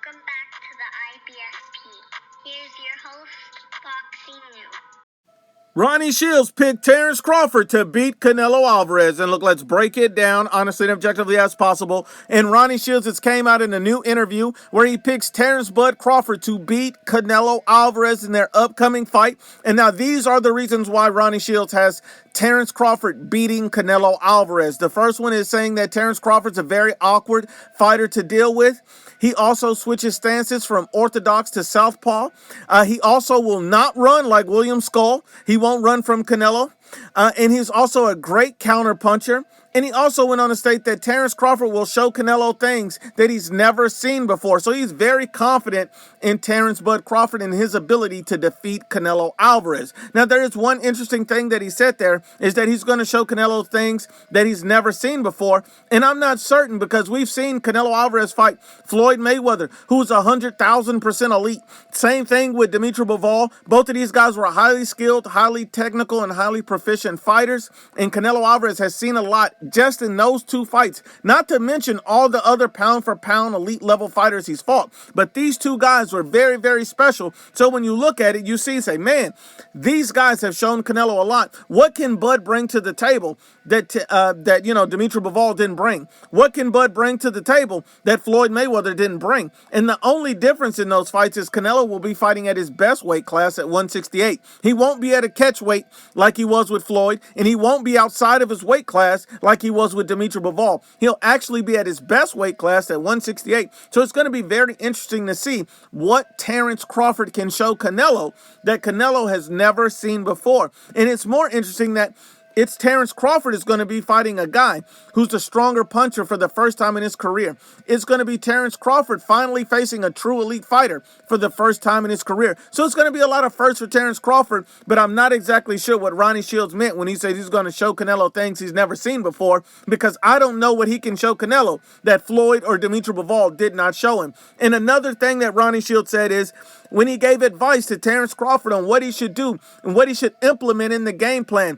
Welcome back to the IBSP. Here's your host, Boxing News. Ronnie Shields picked Terence Crawford to beat Canelo Alvarez. And look, let's break it down honestly and objectively as possible. And Ronnie Shields has came out in a new interview where he picks Terence Bud Crawford to beat Canelo Alvarez in their upcoming fight. And now these are the reasons why Ronnie Shields has Terence Crawford beating Canelo Alvarez. The first one is saying that Terence Crawford's a very awkward fighter to deal with. He also switches stances from orthodox to southpaw. He also will not run like William Skull. He won't run from Canelo. And he's also a great counter puncher. And he also went on to state that Terence Crawford will show Canelo things that he's never seen before. So he's very confident in Terence Bud Crawford and his ability to defeat Canelo Alvarez. Now, there is one interesting thing that he said there is that he's going to show Canelo things that he's never seen before. And I'm not certain because we've seen Canelo Alvarez fight Floyd Mayweather, who's 100,000% elite. Same thing with Dimitri Bivol. Both of these guys were highly skilled, highly technical, and highly proficient fighters. And Canelo Alvarez has seen a lot just in those two fights, not to mention all the other pound for pound elite level fighters he's fought. But these two guys were very, very special. So when you look at it, you say, man, these guys have shown Canelo a lot. What can Bud bring to the table that Dimitri Bivol didn't bring? What can Bud bring to the table that Floyd Mayweather didn't bring? And the only difference in those fights is Canelo will be fighting at his best weight class at 168. He won't be at a catch weight like he was with Floyd, and he won't be outside of his weight class like he was with Dimitri Bivol. He'll actually be at his best weight class at 168. So it's going to be very interesting to see what Terence Crawford can show Canelo that Canelo has never seen before. And it's more interesting that it's Terence Crawford is going to be fighting a guy who's the stronger puncher for the first time in his career. It's going to be Terence Crawford finally facing a true elite fighter for the first time in his career. So it's going to be a lot of firsts for Terence Crawford, but I'm not exactly sure what Ronnie Shields meant when he said he's going to show Canelo things he's never seen before, because I don't know what he can show Canelo that Floyd or Dimitri Bivol did not show him. And another thing that Ronnie Shields said is when he gave advice to Terence Crawford on what he should do and what he should implement in the game plan,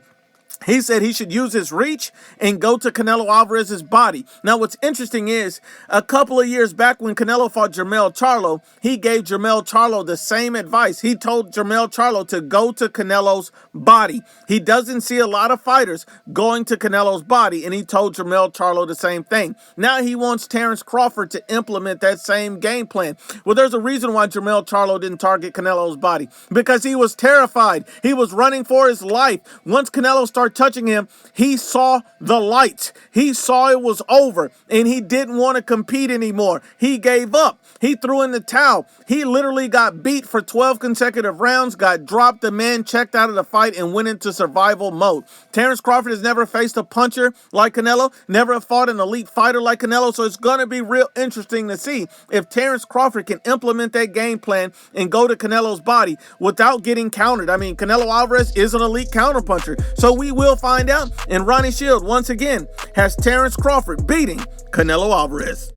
he said he should use his reach and go to Canelo Alvarez's body. Now, what's interesting is a couple of years back when Canelo fought Jermell Charlo, he gave Jermell Charlo the same advice. He told Jermell Charlo to go to Canelo's body. He doesn't see a lot of fighters going to Canelo's body, and he told Jermell Charlo the same thing. Now he wants Terence Crawford to implement that same game plan. Well, there's a reason why Jermell Charlo didn't target Canelo's body, because he was terrified. He was running for his life. Once Canelo started touching him, he saw the light. He saw it was over, and he didn't want to compete anymore. He gave up. He threw in the towel. He literally got beat for 12 consecutive rounds, got dropped, the man checked out of the fight, and went into survival mode. Terence Crawford has never faced a puncher like Canelo, never fought an elite fighter like Canelo, so it's going to be real interesting to see if Terence Crawford can implement that game plan and go to Canelo's body without getting countered. I mean, Canelo Alvarez is an elite counterpuncher, so we will find out. And Ronnie Shields, once again, has Terence Crawford beating Canelo Alvarez.